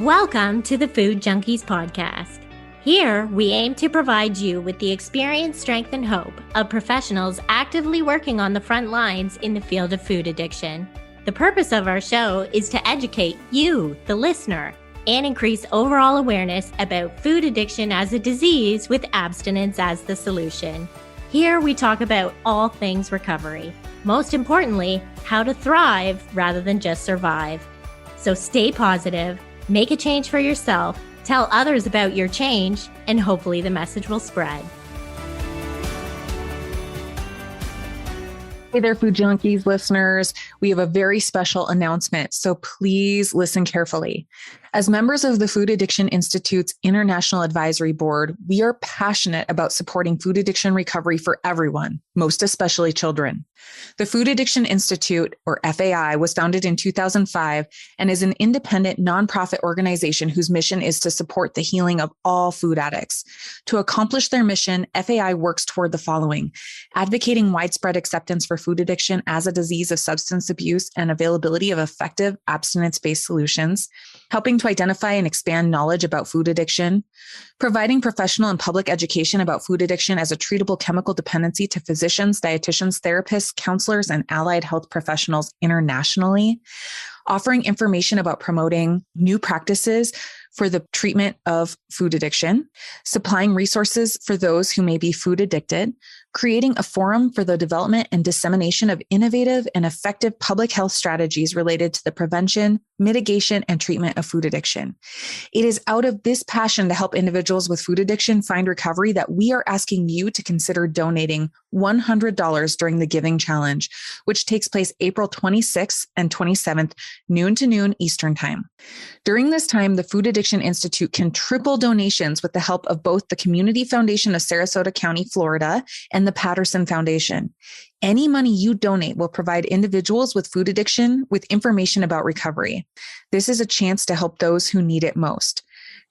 Welcome to the Food Junkies Podcast. Here, we aim to provide you with the experience, strength, and hope of professionals actively working on the front lines in the field of food addiction. The purpose of our show is to educate you, the listener, and increase overall awareness about food addiction as a disease with abstinence as the solution. Here, we talk about all things recovery. Most importantly, how to thrive rather than just survive. So stay positive, make a change for yourself, tell others about your change, and hopefully the message will spread. Hey there, Food Junkies listeners. We have a very special announcement, so please listen carefully. As members of the Food Addiction Institute's International Advisory Board, we are passionate about supporting food addiction recovery for everyone, most especially children. The Food Addiction Institute, or FAI, was founded in 2005 and is an independent nonprofit organization whose mission is to support the healing of all food addicts. To accomplish their mission, FAI works toward the following: advocating widespread acceptance for food addiction as a disease of substance abuse and availability of effective abstinence-based solutions, helping to identify and expand knowledge about food addiction, providing professional and public education about food addiction as a treatable chemical dependency to physicians, dietitians, therapists, counselors, and allied health professionals internationally, offering information about promoting new practices for the treatment of food addiction, supplying resources for those who may be food addicted, creating a forum for the development and dissemination of innovative and effective public health strategies related to the prevention, mitigation, and treatment of food addiction. It is out of this passion to help individuals with food addiction find recovery that we are asking you to consider donating $100 during the Giving Challenge, which takes place April 26th and 27th, noon to noon Eastern Time. During this time, the Food Addiction Institute can triple donations with the help of both the Community Foundation of Sarasota County, Florida, and the Patterson Foundation. Any money you donate will provide individuals with food addiction with information about recovery. This is a chance to help those who need it most.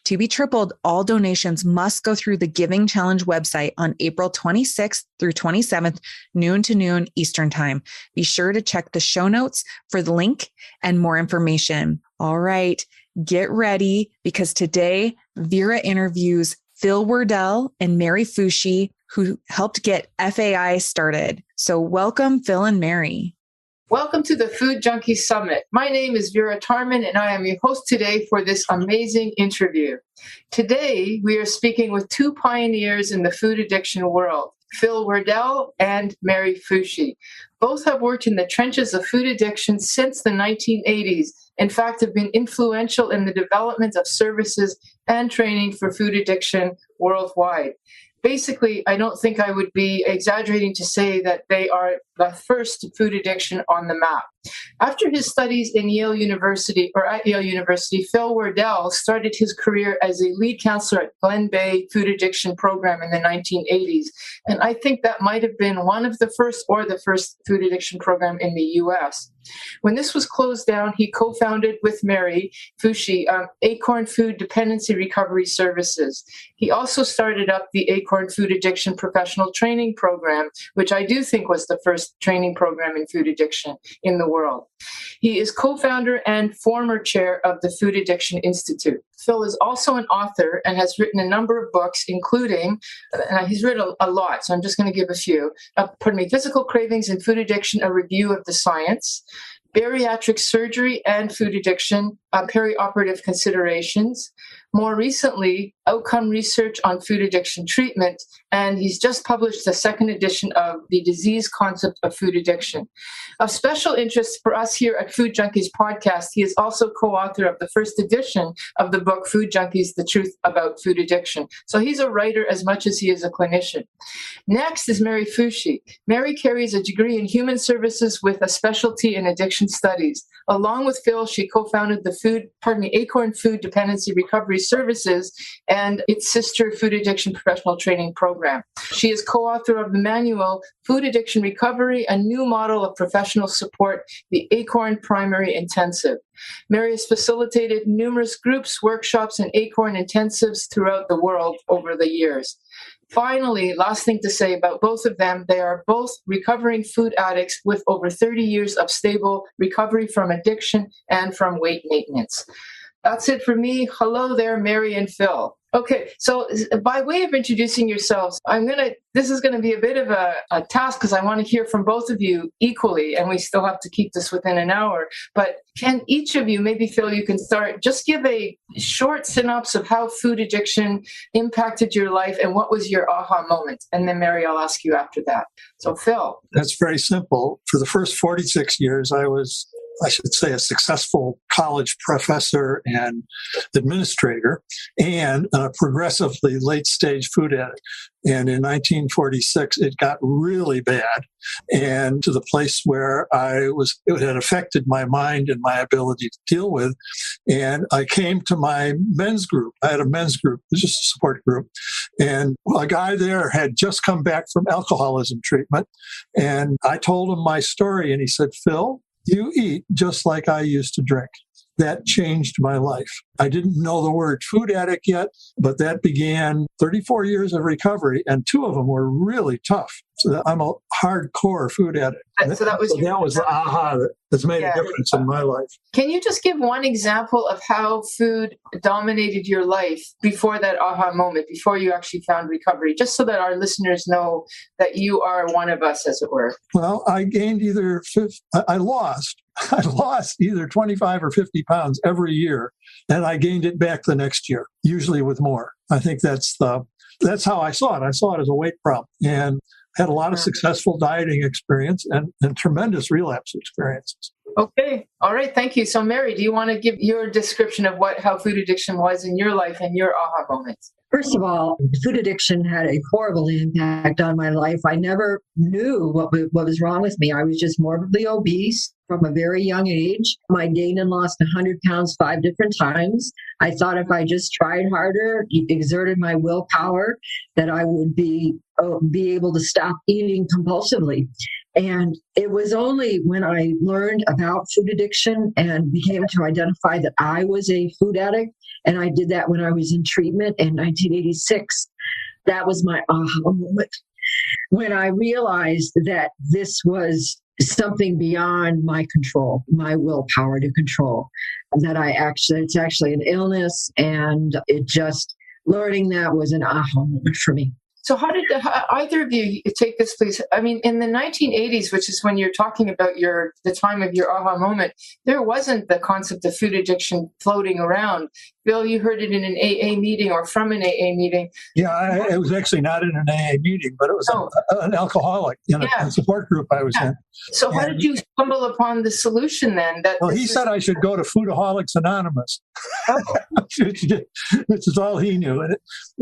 To be tripled, all donations must go through the Giving Challenge website on April 26th through 27th, noon to noon Eastern Time. Be sure to check the show notes for the link and more information. All right, get ready, because today Vera interviews Phil Werdell and Mary Foushi, who helped get FAI started. So welcome, Phil and Mary. Welcome to the Food Junkies Summit. My name is Vera and I am your host today for this amazing interview. Today, we are speaking with two pioneers in the food addiction world, Phil Werdell and Mary Foushi. Both have worked in the trenches of food addiction since the 1980s. In fact, have been influential in the development of services and training for food addiction worldwide. Basically, I don't think I would be exaggerating to say that they are the first food addiction on the map. After his studies at Yale University, Phil Werdell started his career as a lead counselor at Glen Bay Food Addiction Program in the 1980s. And I think that might have been one of the first or the first food addiction program in the U.S. When this was closed down, he co-founded with Mary Foushi Acorn Food Dependency Recovery Services. He also started up the Acorn Food Addiction Professional Training Program, which I do think was the first training program in food addiction in the world. He is co-founder and former chair of the Food Addiction Institute. Phil is also an author and has written a number of books, including, he's written a lot, so I'm just going to give a few. Physical Cravings and Food Addiction, a Review of the Science, Bariatric Surgery and Food Addiction, Perioperative Considerations. More recently, Outcome Research on Food Addiction Treatment, and he's just published the second edition of The Disease Concept of Food Addiction. Of special interest for us here at Food Junkies Podcast, he is also co-author of the first edition of the book Food Junkies, The Truth About Food Addiction. So he's a writer as much as he is a clinician. Next is Mary Foushi. Mary carries a degree in human services with a specialty in addiction studies. Along with Phil, she co-founded the Acorn Food Dependency Recovery Services and its sister Food Addiction Professional Training Program. She is co-author of the manual Food Addiction Recovery, a New Model of Professional Support, the Acorn Primary Intensive. Mary has facilitated numerous groups, workshops, and Acorn intensives throughout the world over the years. Finally, last thing to say about both of them, they are both recovering food addicts with over 30 years of stable recovery from addiction and from weight maintenance. That's it for me. Hello there, Mary and Phil. Okay, so by way of introducing yourselves, this is going to be a bit of a task because I want to hear from both of you equally, and we still have to keep this within an hour. But can each of you, maybe Phil, you can start, just give a short synopsis of how food addiction impacted your life and what was your aha moment? And then Mary, I'll ask you after that. So Phil. That's very simple. For the first 46 years, I was, I should say, a successful college professor and administrator and a progressively late-stage food addict. And in 1946, it got really bad, and to the place where it had affected my mind and my ability to deal with. And I came to my men's group. I had a men's group, it was just a support group. And a guy there had just come back from alcoholism treatment. And I told him my story, and he said, "Phil, you eat just like I used to drink." That changed my life. I didn't know the word food addict yet, but that began 34 years of recovery, and 2 of them were really tough. So I'm a hardcore food addict. So that was the aha that's made a difference in my life. Can you just give one example of how food dominated your life before that aha moment, before you actually found recovery, just so that our listeners know that you are one of us, as it were? Well, I gained I lost either 25 or 50 pounds every year, and I gained it back the next year, usually with more. I think that's how I saw it. I saw it as a weight problem, and had a lot of successful dieting experience and tremendous relapse experiences. Okay. All right. Thank you. So Mary, do you want to give your description of how food addiction was in your life and your aha moments? First of all, food addiction had a horrible impact on my life. I never knew what was wrong with me. I was just morbidly obese from a very young age. I gained and lost 100 pounds 5 different times. I thought if I just tried harder, exerted my willpower, that I would be able to stop eating compulsively. And it was only when I learned about food addiction and became to identify that I was a food addict, and I did that when I was in treatment in 1986, that was my aha moment. When I realized that this was something beyond my control, my willpower to control, that it's actually an illness, and learning that was an aha moment for me. So how did either of you take this, please? I mean, in the 1980s, which is when you're talking about the time of your aha moment, there wasn't the concept of food addiction floating around. Bill, you heard it in an AA meeting or from an AA meeting. Yeah, it was actually not in an AA meeting, but it was an alcoholic in a support group I was in. So how did you stumble upon the solution then? He said I should go to Foodaholics Anonymous, which is all he knew.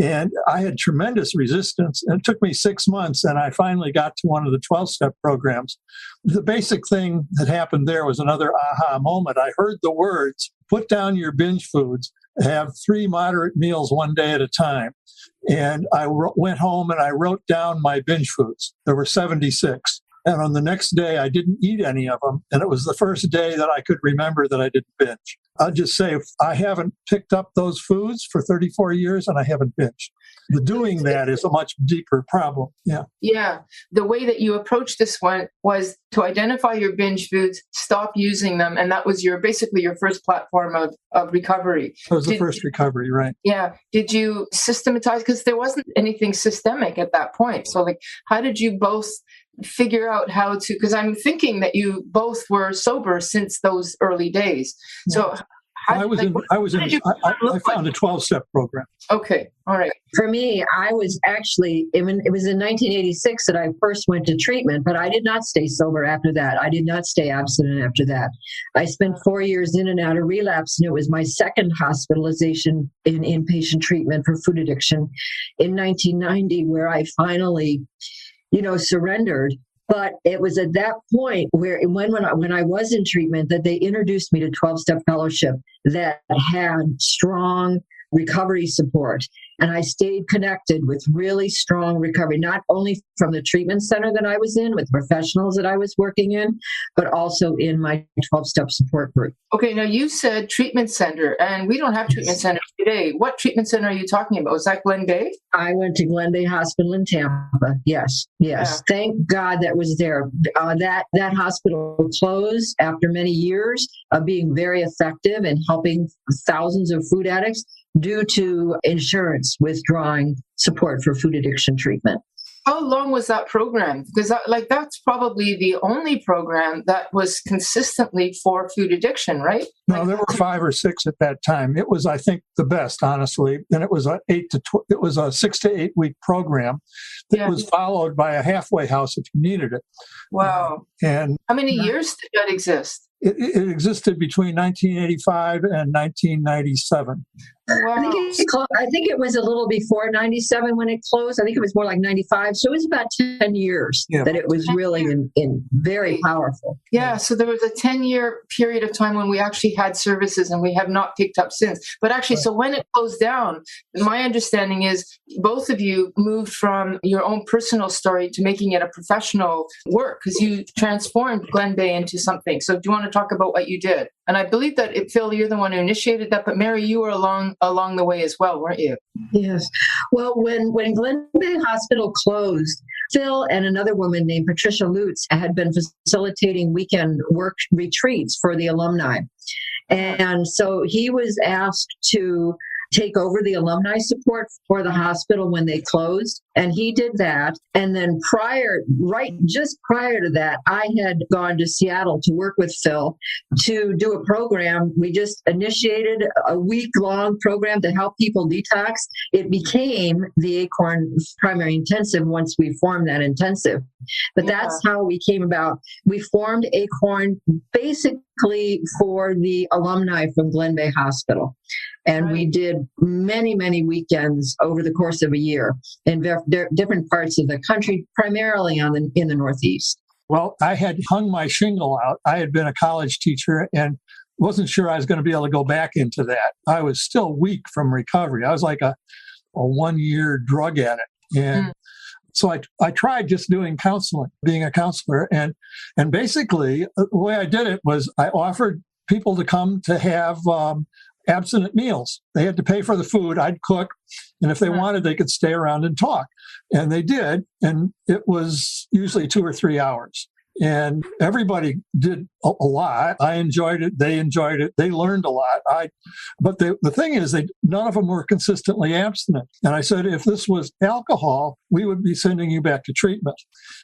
And I had tremendous resistance. And it took me 6 months, and I finally got to one of the 12-step programs. The basic thing that happened there was another aha moment. I heard the words, "Put down your binge foods, have 3 moderate meals one day at a time." And I went home and I wrote down my binge foods. There were 76. And on the next day, I didn't eat any of them. And it was the first day that I could remember that I didn't binge. I'll just say, I haven't picked up those foods for 34 years and I haven't binged. The doing that is a much deeper problem. Yeah. Yeah. The way that you approached this one was to identify your binge foods, stop using them. And that was basically your first platform of recovery. That was the first recovery, right? Yeah. Did you systematize? Because there wasn't anything systemic at that point. So how did you both figure out how to, because I'm thinking that you both were sober since those early days. So I found a 12-step program. Okay. All right. For me, it was in 1986 that I first went to treatment, but I did not stay sober after that. I did not stay abstinent after that. I spent 4 years in and out of relapse, and it was my second hospitalization in inpatient treatment for food addiction in 1990, where I finally surrendered. But it was at that point where when I was in treatment that they introduced me to 12-step fellowship that had strong recovery support. And I stayed connected with really strong recovery, not only from the treatment center that I was in, with professionals that I was working in, but also in my 12-step support group. Okay, now you said treatment center, and we don't have treatment centers today. What treatment center are you talking about? Was that Glen Bay? I went to Glen Bay Hospital in Tampa. Yes. Yeah. Thank God that was there. That hospital closed after many years of being very effective in helping thousands of food addicts due to insurance withdrawing support for food addiction treatment. How long was that program? Because that's probably the only program that was consistently for food addiction, right? No, there were 5 or 6 at that time. It was, I think, the best, honestly. And it was a 6 to 8 week program that was followed by a halfway house if you needed it. Wow. And how many years did that exist? It existed between 1985 and 1997. Wow. I think it was a little before 97 when it closed. I think it was more like 95. So it was about 10 years that it was really in very powerful. Yeah. So there was a 10-year period of time when we actually had services, and we have not picked up since. But actually, so when it closed down, my understanding is both of you moved from your own personal story to making it a professional work, because you transformed Glen Bay into something. So do you want to talk about what you did? And I believe that Phil, you're the one who initiated that, but Mary, you were along the way as well, weren't you? Yes. Well, when Glen Bay Hospital closed, Phil and another woman named Patricia Lutz had been facilitating weekend work retreats for the alumni. And so he was asked to take over the alumni support for the hospital when they closed. And he did that. And then just prior to that, I had gone to Seattle to work with Phil to do a program. We just initiated a week-long program to help people detox. It became the Acorn Primary Intensive once we formed that intensive. But that's how we came about. We formed Acorn basically for the alumni from Glen Bay Hospital. And we did many, many weekends over the course of a year in different parts of the country, primarily in the Northeast. Well, I had hung my shingle out. I had been a college teacher and wasn't sure I was going to be able to go back into that. I was still weak from recovery. I was like a 1-year drug addict. And so I tried just doing counseling, being a counselor. And basically, the way I did it was I offered people to come to have abstinent meals. They had to pay for the food. I'd cook. And if they wanted, they could stay around and talk. And they did. And it was usually 2 or 3 hours. And everybody did a lot. I enjoyed it. They enjoyed it. They learned a lot. But the thing is, none of them were consistently abstinent. And I said, if this was alcohol, we would be sending you back to treatment.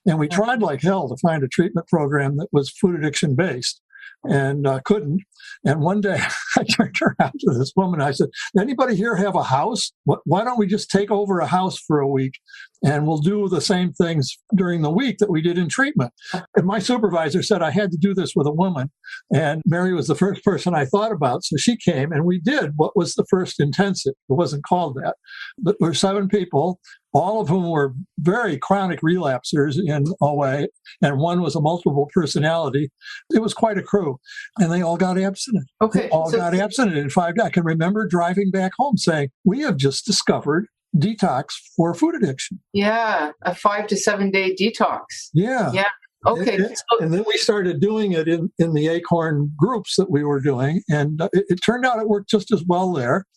And we tried like hell to find a treatment program that was food addiction based. And couldn't. And one day I turned around to this woman. I said, anybody here have a house? Why don't we just take over a house for a week and we'll do the same things during the week that we did in treatment? And my supervisor said I had to do this with a woman. And Mary was the first person I thought about. So she came and we did what was the first intensive. It wasn't called that. But there were 7 people, all of whom were very chronic relapsers in OA, and one was a multiple personality. It was quite a crew, and they all got abstinent. Okay. They all got abstinent in 5 days. I can remember driving back home saying, we have just discovered detox for food addiction. Yeah, a 5 to 7 day detox. Yeah. Yeah. Okay. And then we started doing it in the Acorn groups that we were doing, and it turned out it worked just as well there.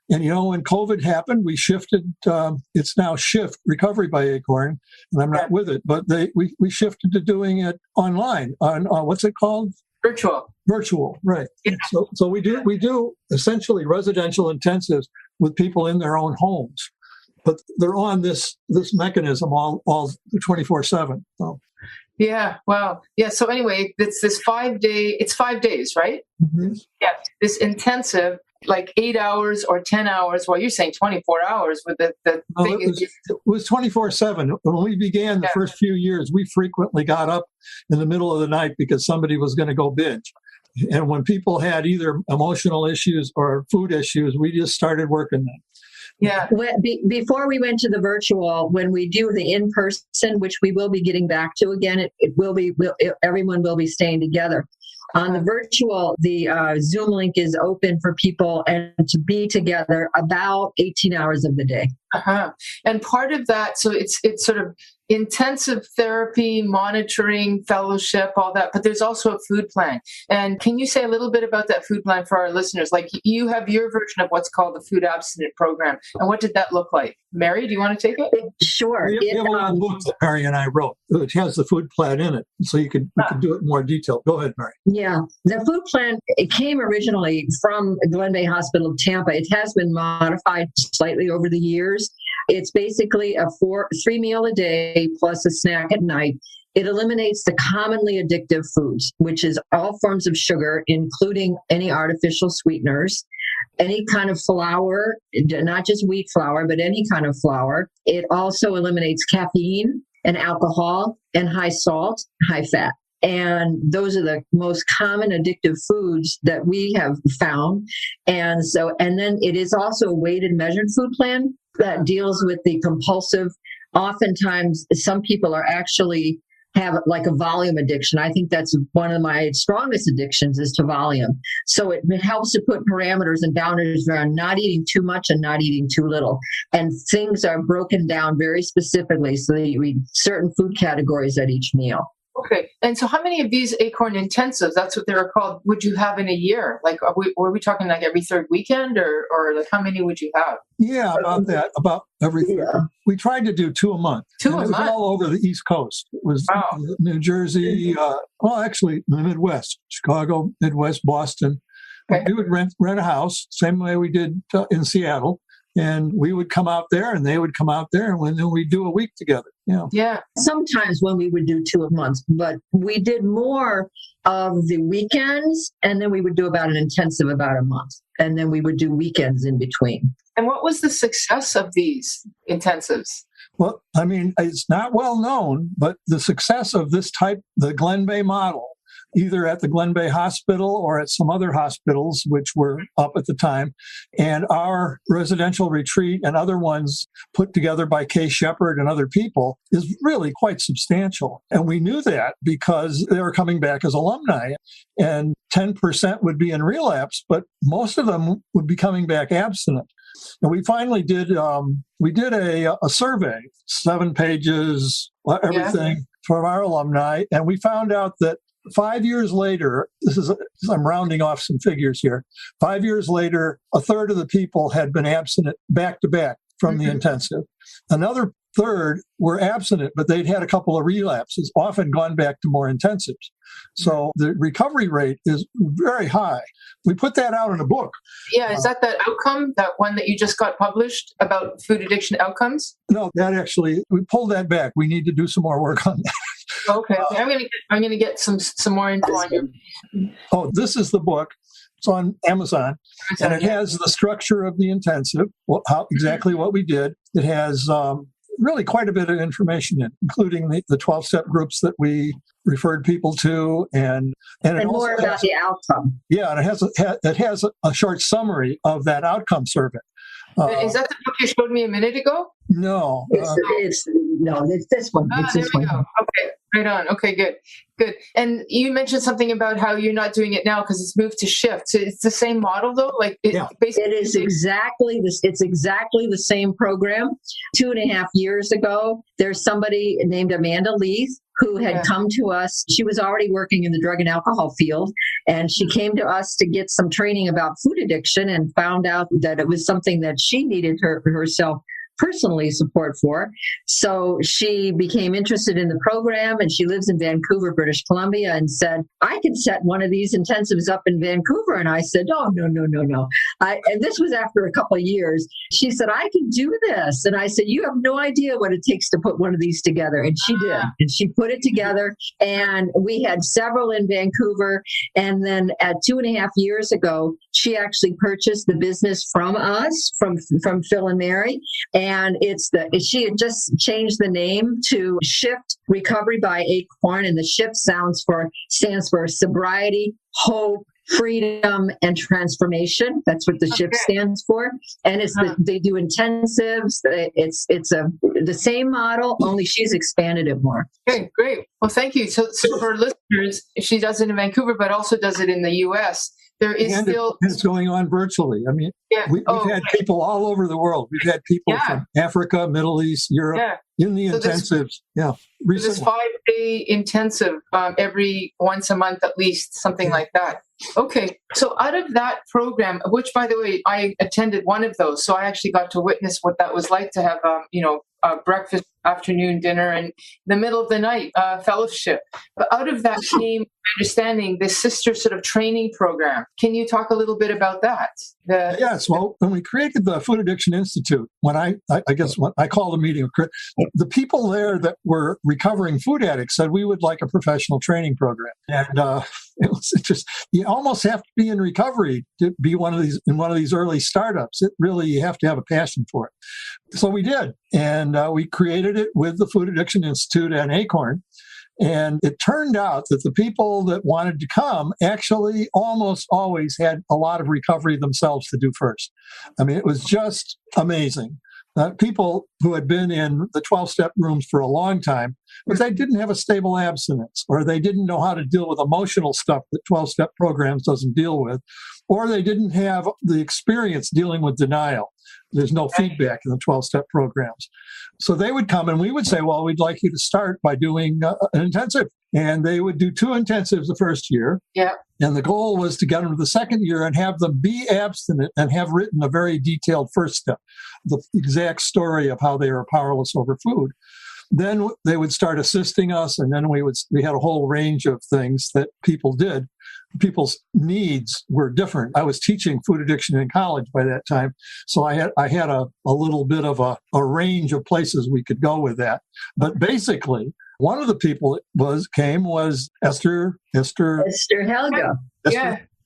And, when COVID happened, we shifted, it's now Shift Recovery by Acorn, and I'm not with it, but we shifted to doing it online on, what's it called? Virtual, right. Yeah. So we do essentially residential intensives with people in their own homes, but they're on this mechanism all 24/7. So. Yeah. Wow. Yeah. So anyway, it's 5 days, right? Mm-hmm. Yeah. This intensive, like 8 hours or 10 hours. Well, you're saying 24 hours with the thing. It was 24/7. When we began the first few years, we frequently got up in the middle of the night because somebody was going to go binge. And when people had either emotional issues or food issues, we just started working them. Yeah. Before we went to the virtual, when we do the in-person, which we will be getting back to again, everyone will be staying together. On the virtual, the Zoom link is open for people and to be together about 18 hours of the day. And part of that, so it's sort of intensive therapy, monitoring, fellowship, all that, but there's also a food plan. And can you say a little bit about that food plan for our listeners? Like, you have your version of what's called the food abstinent program. And what did that look like? Mary, do you want to take it? Sure. We have a little book that Mary and I wrote. It has the food plan in it, so we could do it in more detail. Go ahead, Mary. Yeah. The food plan, it came originally from Glen Bay Hospital of Tampa. It has been modified slightly over the years. It's basically a 3 meal a day plus a snack at night. It eliminates the commonly addictive foods, which is all forms of sugar, including any artificial sweeteners, any kind of flour, not just wheat flour, but any kind of flour. It also eliminates caffeine and alcohol and high salt, high fat. And those are the most common addictive foods that we have found. And then it is also a weighted measured food plan that deals with the compulsive. Oftentimes, some people are actually have like a volume addiction. I think that's one of my strongest addictions is to volume. So it helps to put parameters and boundaries around not eating too much and not eating too little. And things are broken down very specifically so that you eat certain food categories at each meal. Okay. And so how many of these Acorn intensives, that's what they were called, would you have in a year? Like, were we talking like every third weekend or like how many would you have? Yeah, about every third. Yeah. We tried to do 2 a month. It was all over the East Coast. It was New Jersey, actually the Midwest, Chicago, Midwest, Boston. Okay. We would rent a house, same way we did in Seattle. And we would come out there and they would come out there and then we'd do a week together. Yeah. Sometimes when we would do 2 a month, but we did more of the weekends and then we would do about an intensive about a month. And then we would do weekends in between. And what was the success of these intensives? Well, I mean, it's not well known, but the success of this type, the Glen Bay model, either at the Glen Bay Hospital or at some other hospitals, which were up at the time, and our residential retreat and other ones put together by Kay Shepard and other people is really quite substantial. And we knew that because they were coming back as alumni, and 10% would be in relapse, but most of them would be coming back abstinent. And we finally did, a survey, 7 pages, everything from our alumni, and we found out that 5 years later, I'm rounding off some figures here. 5 years later, a third of the people had been abstinent back to back from the intensive. Another third were abstinent, but they'd had a couple of relapses, often gone back to more intensives. So the recovery rate is very high. We put that out in a book. Yeah, is that outcome, that one that you just got published about food addiction outcomes? No, we pulled that back. We need to do some more work on that. Okay. I'm gonna get some more info on your. Oh, this is the book. It's on Amazon, and it has the structure of the intensive, exactly what we did. It has really quite a bit of information in, including the 12-step groups that we referred people to, and more about the outcome. Yeah, and it has a short summary of that outcome survey. Is that the book you showed me a minute ago? No, it's this one. It's this one. Okay, right on. Okay, good. And you mentioned something about how you're not doing it now because it's moved to shift. So it's the same model, though. It is exactly this. It's exactly the same program. 2.5 years ago, there's somebody named Amanda Leith who had come to us. She was already working in the drug and alcohol field, and she came to us to get some training about food addiction and found out that it was something that she needed herself personally support for. So she became interested in the program, and she lives in Vancouver, British Columbia, and said, I could set one of these intensives up in Vancouver. And I said, oh, no. And this was after a couple of years. She said, I can do this. And I said, you have no idea what it takes to put one of these together. And she did. And she put it together. And we had several in Vancouver. And then at 2.5 years ago, she actually purchased the business from us, from Phil and Mary. And she had just changed the name to Shift Recovery by Acorn, and the Shift stands for sobriety, hope, freedom and transformation. That's what the SHIFT stands for. And they do intensives. It's the same model, only she's expanded it more. Okay, great. Well, thank you. So for listeners, she does it in Vancouver, but also does it in the U.S. There is it's going on virtually. I mean, we've had people all over the world. We've had people from Africa, Middle East, Europe, in the intensives. This 5-day intensive every once a month at least, something like that. Okay, so out of that program, which by the way, I attended one of those, so I actually got to witness what that was like to have, breakfast, afternoon, dinner, and the middle of the night fellowship. But out of that came understanding this sister sort of training program. Can you talk a little bit about that? Yes. Well, when we created the Food Addiction Institute, when I called a meeting, the people there that were recovering food addicts said we would like a professional training program, and it was just you almost have to be in recovery to be one of these early startups. You have to have a passion for it. So we did, and we created it with the Food Addiction Institute and Acorn. And it turned out that the people that wanted to come actually almost always had a lot of recovery themselves to do first. I mean, it was just amazing. People who had been in the 12-step rooms for a long time, but they didn't have a stable abstinence, or they didn't know how to deal with emotional stuff that 12-step programs doesn't deal with, or they didn't have the experience dealing with denial. There's no feedback in the 12-step programs. So they would come and we would say, well, we'd like you to start by doing an intensive. And they would do 2 intensives the first year. Yeah. And the goal was to get them to the second year and have them be abstinent and have written a very detailed first step, the exact story of how they were powerless over food. Then they would start assisting us, and then we had a whole range of things that people did. People's needs were different. I was teaching food addiction in college by that time, so I had a little bit of a range of places we could go with that. But basically, one of the people that came was Esther Helga.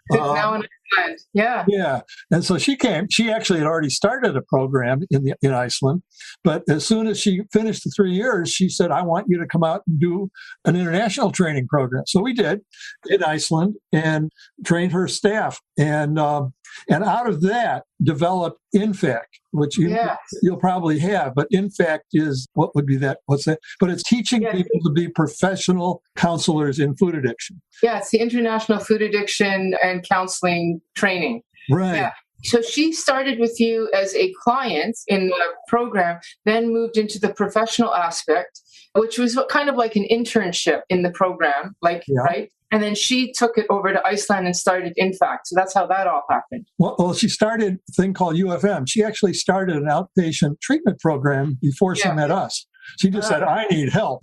Now in Iceland. Yeah. And so she came. She actually had already started a program in Iceland. But as soon as she finished the 3 years, she said, I want you to come out and do an international training program. So we did in Iceland and trained her staff. And out of that developed INFACT, which you'll probably have. But INFACT is, what would be that? What's that? But it's teaching people to be professional counselors in food addiction. Yeah, it's the International Food Addiction and Counseling Training. Right. Yeah. So she started with you as a client in the program, then moved into the professional aspect, which was kind of like an internship in the program, right? And then she took it over to Iceland and started INFACT. So that's how that all happened. Well, she started a thing called UFM. She actually started an outpatient treatment program before she met us. She just said, I need help.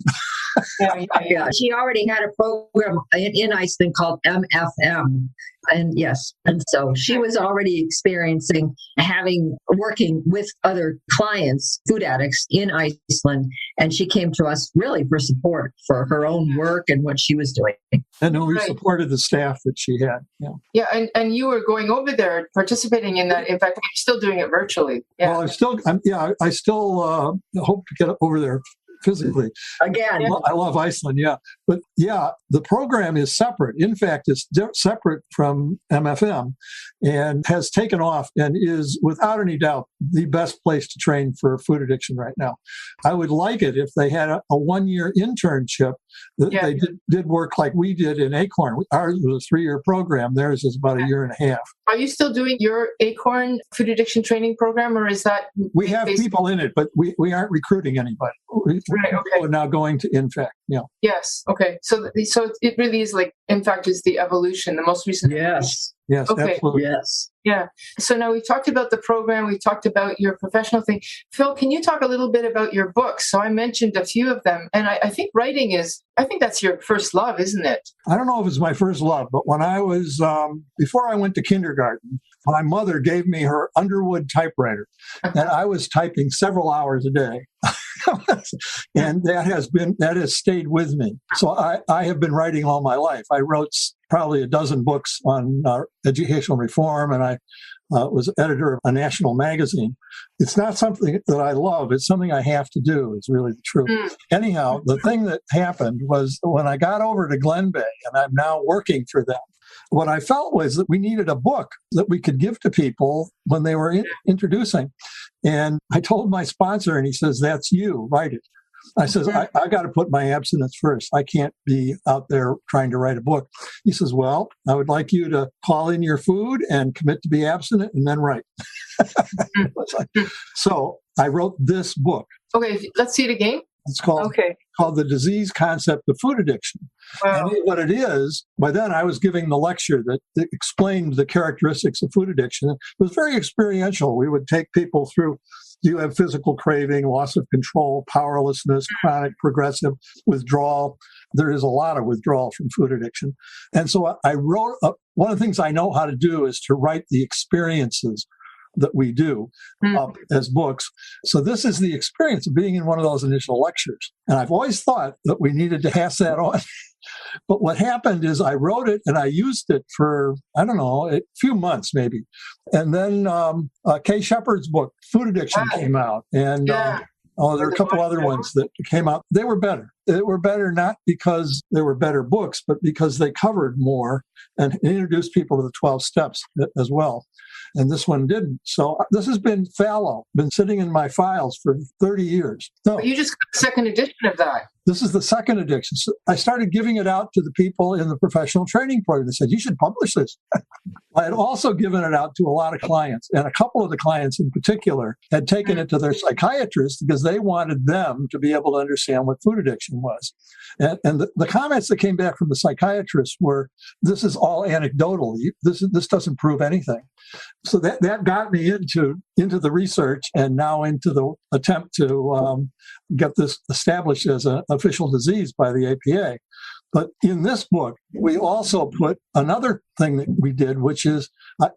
Yeah. She already had a program in Iceland called MFM. And so she was already experiencing working with other clients, food addicts in Iceland. And she came to us really for support for her own work and what she was doing. And then we supported the staff that she had. Yeah. And you were going over there, participating in that. In fact, you're still doing it virtually. Yeah. Well, I still hope to get over there physically. Again. I love Iceland, But the program is separate. In fact, it's separate from MFM and has taken off and is, without any doubt, the best place to train for food addiction right now. I would like it if they had a 1-year internship. They did work like we did in Acorn. Ours was a 3-year program. Theirs is about a year and a half. Are you still doing your Acorn food addiction training program, or is that... We have people in it, but we aren't recruiting anybody. We're now going to INFACT. Yes. Okay. So it really is like INFACT is the evolution, the most recent. Yes. Yes. Okay. Absolutely. Yes. Yeah. So now we've talked about the program. We've talked about your professional thing. Phil, can you talk a little bit about your books? So I mentioned a few of them, and I think writing I think that's your first love, isn't it? I don't know if it's my first love, but when I was, before I went to kindergarten, my mother gave me her Underwood typewriter, and I was typing several hours a day. And that has stayed with me. So I have been writing all my life. I wrote probably a dozen books on educational reform, and I was editor of a national magazine. It's not something that I love. It's something I have to do, is really the truth. Anyhow, the thing that happened was when I got over to Glen Bay, and I'm now working for them, what I felt was that we needed a book that we could give to people when they were introducing. And I told my sponsor, and he says, "That's you, write it." I says, I got to put my abstinence first. I can't be out there trying to write a book. He says, "Well, I would like you to call in your food and commit to be abstinent and then write." So I wrote this book. Okay, let's see it again. It's called The Disease Concept of Food Addiction. Wow. And what it is, by then I was giving the lecture that explained the characteristics of food addiction. It was very experiential. We would take people through, do you have physical craving, loss of control, powerlessness, chronic progressive withdrawal? There is a lot of withdrawal from food addiction. And so I wrote, one of the things I know how to do is to write the experiences that we do up as books. So this is the experience of being in one of those initial lectures. And I've always thought that we needed to pass that on. But what happened is I wrote it and I used it for, I don't know, a few months maybe. And then Kay Shepard's book, Food Addiction, came out. And there are a couple other ones that came out. They were better. They were better not because they were better books, but because they covered more and introduced people to the 12 steps as well. And this one didn't. So this has been fallow, been sitting in my files for 30 years. No, but you just got a second edition of that. This is the second edition. So I started giving it out to the people in the professional training program. They said, "You should publish this." I had also given it out to a lot of clients, and a couple of the clients in particular had taken it to their psychiatrists because they wanted them to be able to understand what food addiction was. And the comments that came back from the psychiatrists were, "This is all anecdotal. This doesn't prove anything." So that got me into the research and now into the attempt to get this established as an official disease by the APA. But in this book, we also put another thing that we did, which is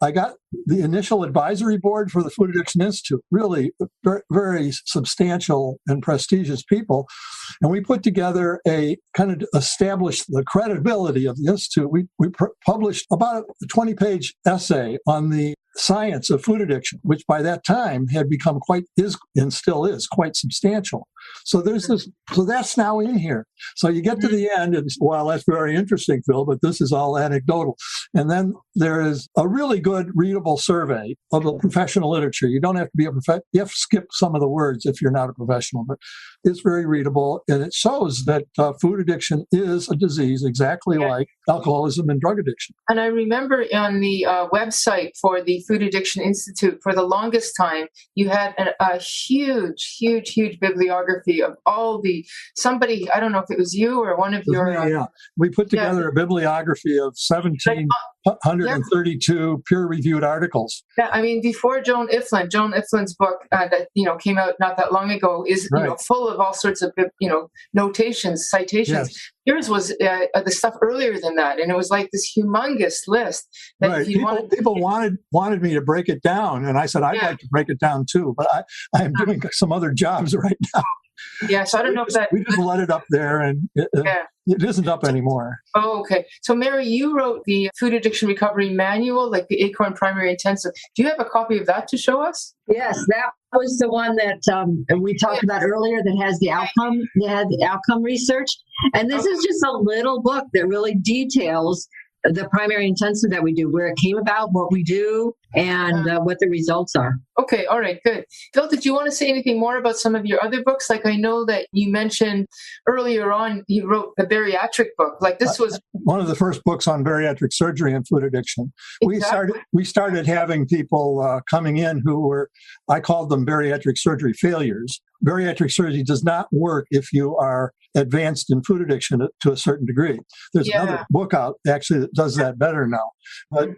I got the initial advisory board for the Food Addiction Institute, really very, very substantial and prestigious people. And we put together a kind of established the credibility of the Institute. We published about a 20-page essay on the science of food addiction, which by that time had become and still is quite substantial. So so that's now in here. So you get to the end and, well, that's very interesting, Phil, but this is all anecdotal. And then there is a really good readable survey of the professional literature. You don't have to be you have to skip some of the words if you're not a professional, but it's very readable. And it shows that food addiction is a disease exactly like alcoholism and drug addiction. And I remember on the website for the Food Addiction Institute, for the longest time, you had a huge bibliography of all somebody, I don't know if it was you or one of your... We put together a bibliography of 1,732 peer-reviewed articles. Yeah, I mean, before Joan Iflin's book that came out not that long ago is full of all sorts of notations, citations. Yes. Yours was the stuff earlier than that, and it was like this humongous list. That people wanted me to break it down, and I said I'd like to break it down too, but I am doing some other jobs right now. Yeah, so I don't know if that... We just let it up there, and it isn't up anymore. Oh, okay. So, Mary, you wrote the Food Addiction Recovery Manual, like the Acorn Primary Intensive. Do you have a copy of that to show us? Yes, that was the one that we talked about earlier that has the outcome research. And this is just a little book that really details the primary intensive that we do, where it came about, what we do, and what the results are. Okay, all right, good. Phil, did you want to say anything more about some of your other books? Like I know that you mentioned earlier on you wrote the bariatric book. Like this was one of the first books on bariatric surgery and food addiction. Exactly. We started having people coming in who were, I called them bariatric surgery failures. Bariatric surgery does not work if you are advanced in food addiction to a certain degree. There's another book out actually that does that better now. But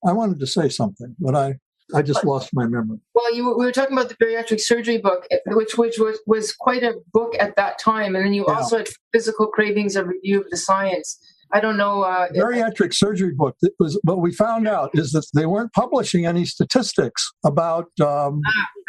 I wanted to say something, but I just lost my memory. Well, we were talking about the bariatric surgery book, which was quite a book at that time. And then you also had Physical Cravings, a review of the science. I don't know. Bariatric surgery book. What we found out is that they weren't publishing any statistics about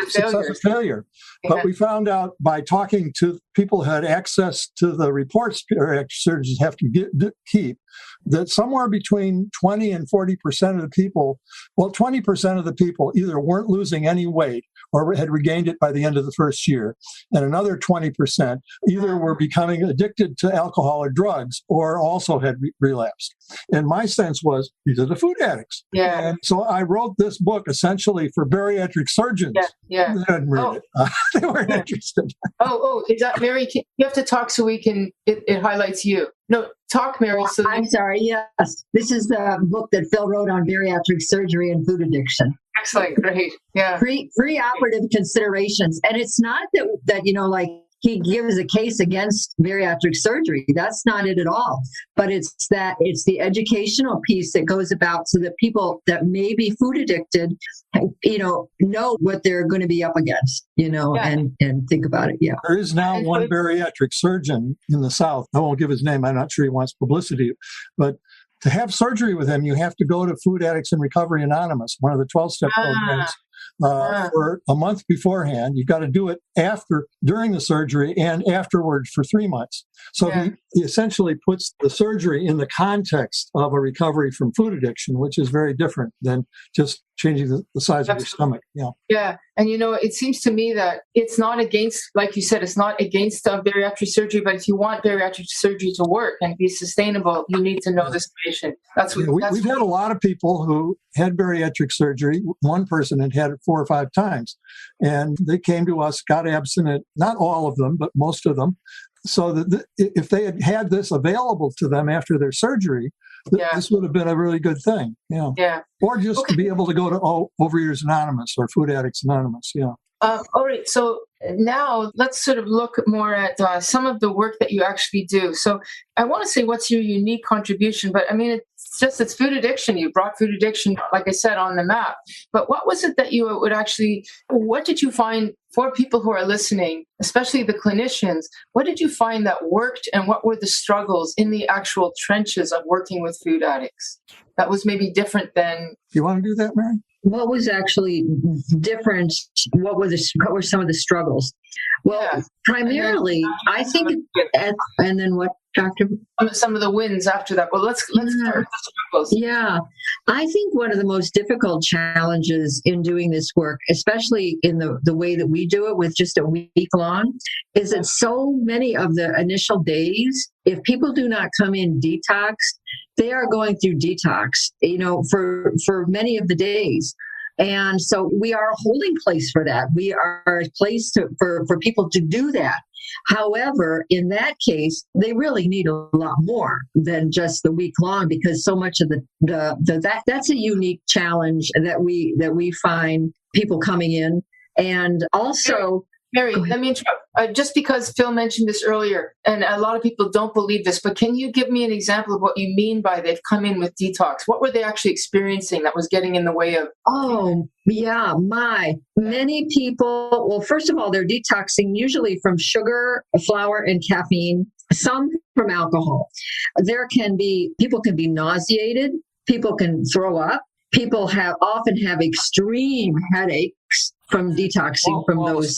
successive failure. Yeah. But we found out by talking to people who had access to the reports bariatric surgeons have to keep, that somewhere between 20 and 40% of the people, 20% of the people either weren't losing any weight or had regained it by the end of the first year. And another 20% either were becoming addicted to alcohol or drugs or also had relapsed. And my sense was, these are the food addicts. Yeah. And so I wrote this book essentially for bariatric surgeons. Yeah. They didn't read it. They weren't interested. Is that Mary? You have to talk so we can, it highlights you. No, talk, Mary. So I'm sorry. Yes. This is the book that Phil wrote on bariatric surgery and food addiction. Excellent. Great. Yeah. Pre-operative considerations. And it's not that like he gives a case against bariatric surgery. That's not it at all. But it's the educational piece that goes about so that people that may be food addicted, know what they're going to be up against, and think about it. Yeah. There is now one bariatric surgeon in the South. I won't give his name. I'm not sure he wants publicity, but to have surgery with him, you have to go to Food Addicts in Recovery Anonymous, one of the 12-step programs, for a month beforehand. You've got to do it during the surgery and afterwards for 3 months. So he essentially puts the surgery in the context of a recovery from food addiction, which is very different than just changing the size of your stomach. Yeah. Yeah. And, it seems to me that it's not against, like you said, it's not against bariatric surgery, but if you want bariatric surgery to work and be sustainable, you need to know this patient. We've had a lot of people who had bariatric surgery. One person had it 4 or 5 times, and they came to us, got abstinent, not all of them, but most of them. So that if they had this available to them after their surgery, this would have been a really good thing. Yeah. Or just to be able to go to Overeaters Anonymous or Food Addicts Anonymous. Yeah. All right. So now let's sort of look more at some of the work that you actually do. So I want to say, what's your unique contribution? But I mean, it's food addiction. You brought food addiction, like I said, on the map. But what was it that you what did you find for people who are listening, especially the clinicians? What did you find that worked, and what were the struggles in the actual trenches of working with food addicts that was maybe different than... You want to do that, Mary? What was actually different? What were some of the struggles? Well, primarily, I think, and then what, Doctor? Some of the wins after that. Well, let's start with the struggles. Yeah, I think one of the most difficult challenges in doing this work, especially in the way that we do it with just a week long, is that so many of the initial days, if people do not come in detox, they are going through detox, for many of the days. And so we are a holding place for that. We are a place for people to do that. However, in that case, they really need a lot more than just the week long, because so much of that's a unique challenge that we find people coming in. And also, Mary, let me interrupt. Just because Phil mentioned this earlier, and a lot of people don't believe this, but can you give me an example of what you mean by they've come in with detox? What were they actually experiencing that was getting in the way of? Oh, yeah, many people, well, first of all, they're detoxing usually from sugar, flour, and caffeine, some from alcohol. People can be nauseated, people can throw up, people often have extreme headaches from detoxing from those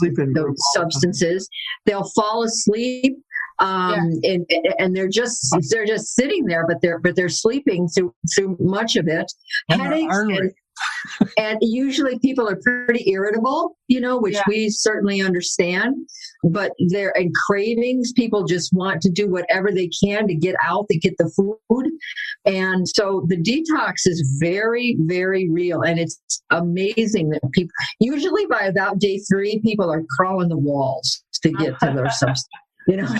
substances. They'll fall asleep, and they're just sitting there, but they're sleeping through much of it. Headaches, and usually people are pretty irritable, which we certainly understand. But they're in cravings. People just want to do whatever they can to get out, to get the food. And so the detox is very, very real. And it's amazing that people, usually by about day 3, people are crawling the walls to get to their substance.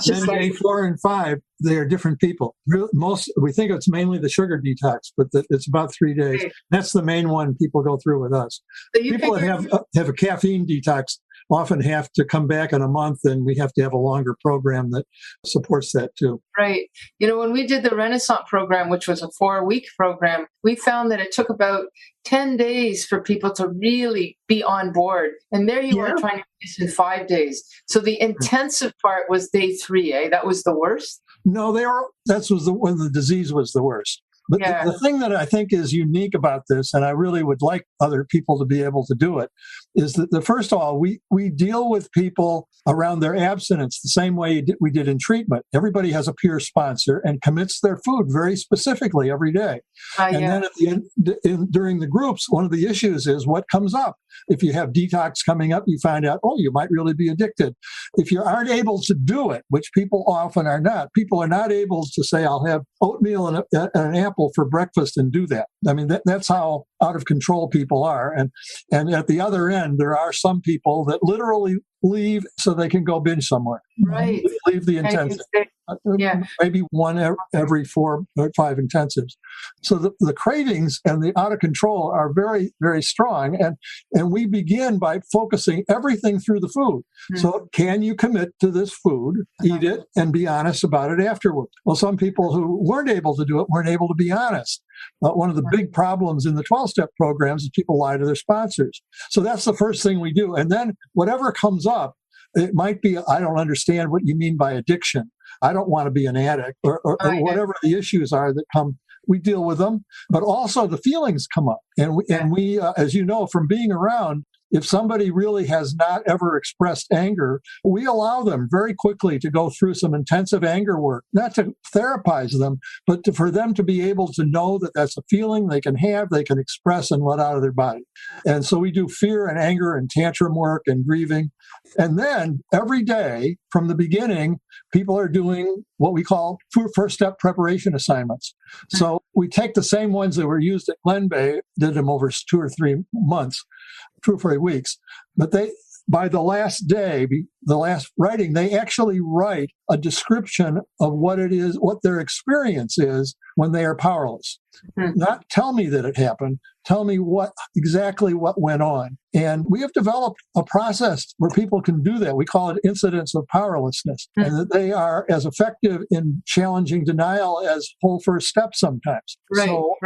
Just day 4 and 5, they are different people. We think it's mainly the sugar detox, but it's about 3 days. That's the main one people go through with us. People that have a caffeine detox often have to come back in a month, and we have to have a longer program that supports that too. Right. When we did the Renaissance program, which was a 4-week program, we found that it took about 10 days for people to really be on board. And there you are trying to do this in 5 days. So the intensive part was day 3, That was the worst? No, when the disease was the worst. But the thing that I think is unique about this, and I really would like other people to be able to do it, is that first of all, we deal with people around their abstinence the same way we did in treatment. Everybody has a peer sponsor and commits their food very specifically every day. Then at the end, during the groups, one of the issues is what comes up. If you have detox coming up, you find out, you might really be addicted. If you aren't able to do it, which people often are not, people are not able to say, I'll have oatmeal and an apple for breakfast and do that. I mean, that's how out of control people are. And at the other end, there are some people that literally leave so they can go binge somewhere. Right. Leave the intensive. Maybe one every 4 or 5 intensives. So the cravings and the out of control are very, very strong. And we begin by focusing everything through the food. So can you commit to this food, eat it, and be honest about it afterward? Well, some people who weren't able to do it weren't able to be honest. One of the big problems in the 12-step programs is people lie to their sponsors. So that's the first thing we do. And then whatever comes up, it might be, I don't understand what you mean by addiction. I don't want to be an addict, or whatever the issues are that come. We deal with them, but also the feelings come up. And we as you know, from being around, if somebody really has not ever expressed anger, we allow them very quickly to go through some intensive anger work, not to therapize them, but for them to be able to know that that's a feeling they can have, they can express and let out of their body. And so we do fear and anger and tantrum work and grieving. And then every day from the beginning, people are doing what we call first step preparation assignments. So we take the same ones that were used at Glen Bay, did them over 2 or 3 months, 2 or 3 weeks. But by the last day, the last writing, they actually write a description of what it is, what their experience is when they are powerless. Not tell me that it happened. Tell me exactly what went on. And we have developed a process where people can do that. We call it incidents of powerlessness, and that they are as effective in challenging denial as whole first step sometimes. So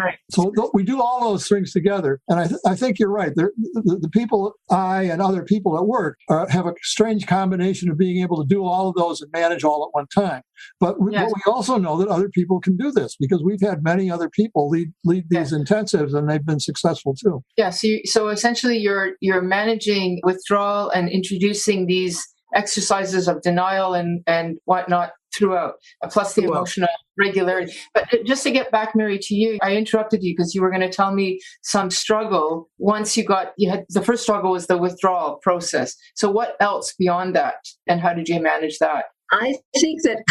we do all those things together. And I think you're right. The people, I and other people at work have a strange combination of being able to do all of those and manage all at one time. But we also know that other people can do this because we've had many other people lead these intensives, and they've been successful too. Yeah. So essentially, you're managing withdrawal and introducing these exercises of denial and whatnot throughout, plus the emotional regularity. But just to get back, Mary, to you, I interrupted you because you were going to tell me some struggle. Once you had the first struggle was the withdrawal process. So what else beyond that, and how did you manage that? I think that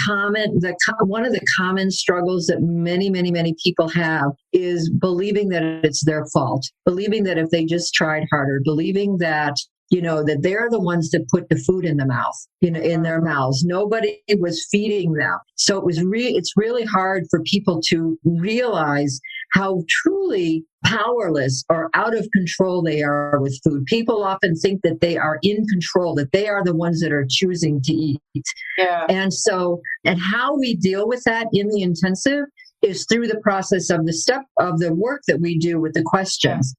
one of the common struggles that many, many, many people have is believing that it's their fault, believing that if they just tried harder, believing that that they're the ones that put the food in the mouth, in their mouths. Nobody was feeding them. So it's really hard for people to realize how truly powerless or out of control they are with food. People often think that they are in control, that they are the ones that are choosing to eat. Yeah. And how we deal with that in the intensive is through the process of the work that we do with the questions.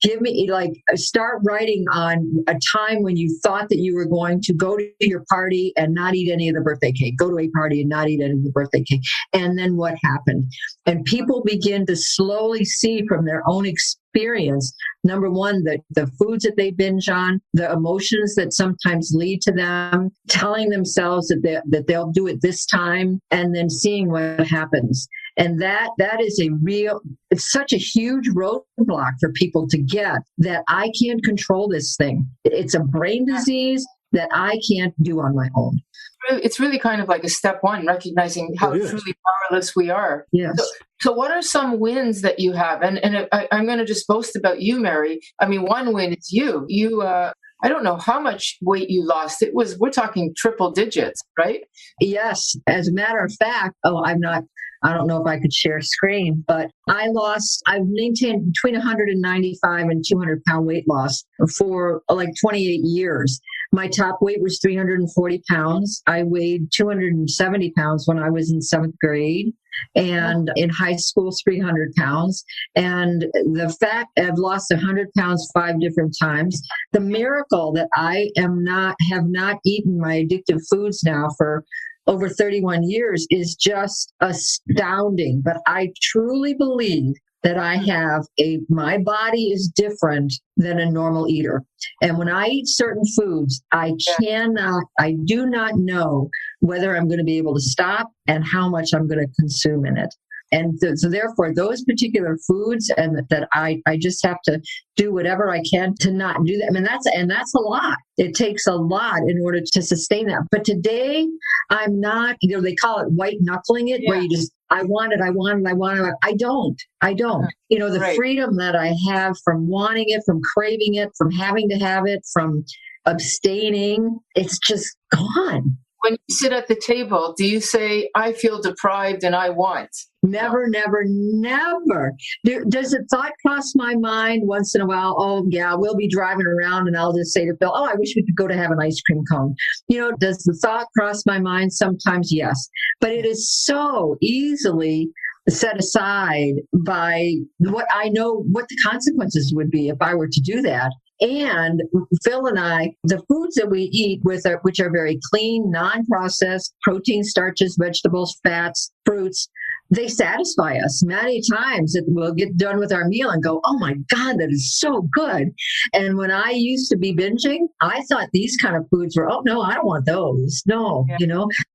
Give me, start writing on a time when you thought that you were going to go to your party and not eat any of the birthday cake, go to a party and not eat any of the birthday cake. And then what happened? And people begin to slowly see from their own experience, number one, the foods that they binge on, the emotions that sometimes lead to them, telling themselves that they'll do it this time, and then seeing what happens. And that is it's such a huge roadblock for people to get that I can't control this thing. It's a brain disease that I can't do on my own. It's really kind of like a step one, recognizing how truly powerless we are. Yes. So what are some wins that you have? And I'm going to just boast about you, Mary. I mean, one win is you. I don't know how much weight you lost. We're talking triple digits, right? Yes. As a matter of fact, I don't know if I could share screen, but I've maintained between 195 and 200 pound weight loss for 28 years. My top weight was 340 pounds. I weighed 270 pounds when I was in 7th grade, and in high school, 300 pounds. And the fact I've lost 100 pounds 5 different times, the miracle that I have not eaten my addictive foods now for over 31 years is just astounding. But I truly believe that my body is different than a normal eater. And when I eat certain foods, I do not know whether I'm going to be able to stop and how much I'm going to consume in it. And so therefore, those particular foods, and that I just have to do whatever I can to not do that. I mean, that's a lot. It takes a lot in order to sustain that. But today, I'm not, they call it white knuckling it, where you just, I want it. I don't. The freedom that I have from wanting it, from craving it, from having to have it, from abstaining, it's just gone. When you sit at the table, do you say, I feel deprived and I want? Never, never, never. Does the thought cross my mind once in a while? Oh, yeah, we'll be driving around and I'll just say to Phil, I wish we could go to have an ice cream cone. Does the thought cross my mind? Sometimes, yes. But it is so easily set aside by what I know what the consequences would be if I were to do that. And Phil and I, the foods that we eat which are very clean, non-processed, protein, starches, vegetables, fats, fruits, they satisfy us. Many times we'll get done with our meal and go, oh my God, that is so good. And when I used to be binging, I thought these kind of foods were, oh no, I don't want those. No,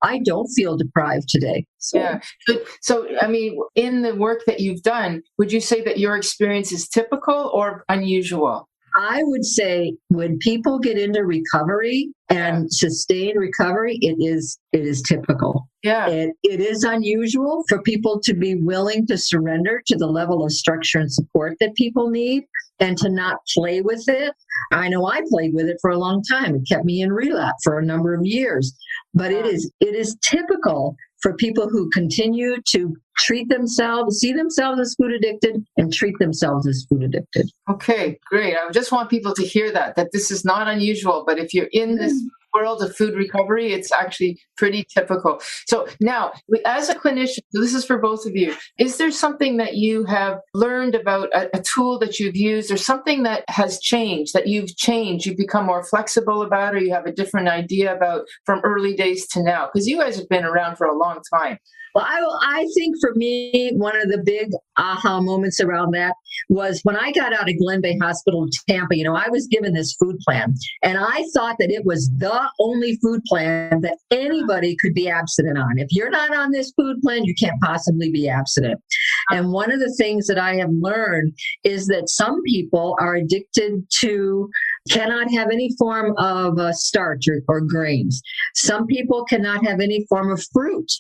I don't feel deprived today. So, I mean, in the work that you've done, would you say that your experience is typical or unusual? I would say when people get into recovery and sustain recovery, it is typical. Yeah. It is unusual for people to be willing to surrender to the level of structure and support that people need and to not play with it. I know I played with it for a long time. It kept me in relapse for a number of years. But it is typical for people who continue to see themselves as food addicted and treat themselves as food addicted. Okay, great. I just want people to hear that this is not unusual, but if you're in this world of food recovery, it's actually pretty typical. So now, as a clinician, this is for both of you, is there something that you have learned about a tool that you've used or something that has changed, you've become more flexible about, or you have a different idea about from early days to now? Because you guys have been around for a long time. Well, I think for me, one of the big aha moments around that was when I got out of Glen Bay Hospital in Tampa. I was given this food plan, and I thought that it was the only food plan that anybody could be abstinent on. If you're not on this food plan, you can't possibly be abstinent. And one of the things that I have learned is that some people are addicted to cannot have any form of starch or grains. Some people cannot have any form of fruit.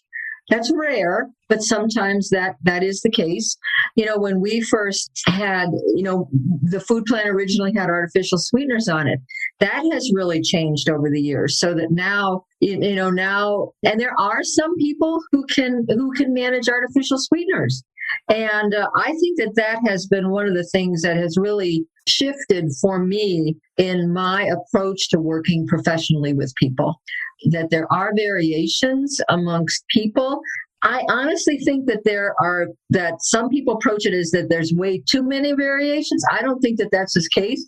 That's rare, but sometimes that is the case. When we first had, the food plan originally had artificial sweeteners on it. That has really changed over the years, so that now, and there are some people who can manage artificial sweeteners. And I think that has been one of the things that has really shifted for me in my approach to working professionally with people, that there are variations amongst people. I honestly think that some people approach it as that there's way too many variations. I don't think that that's the case.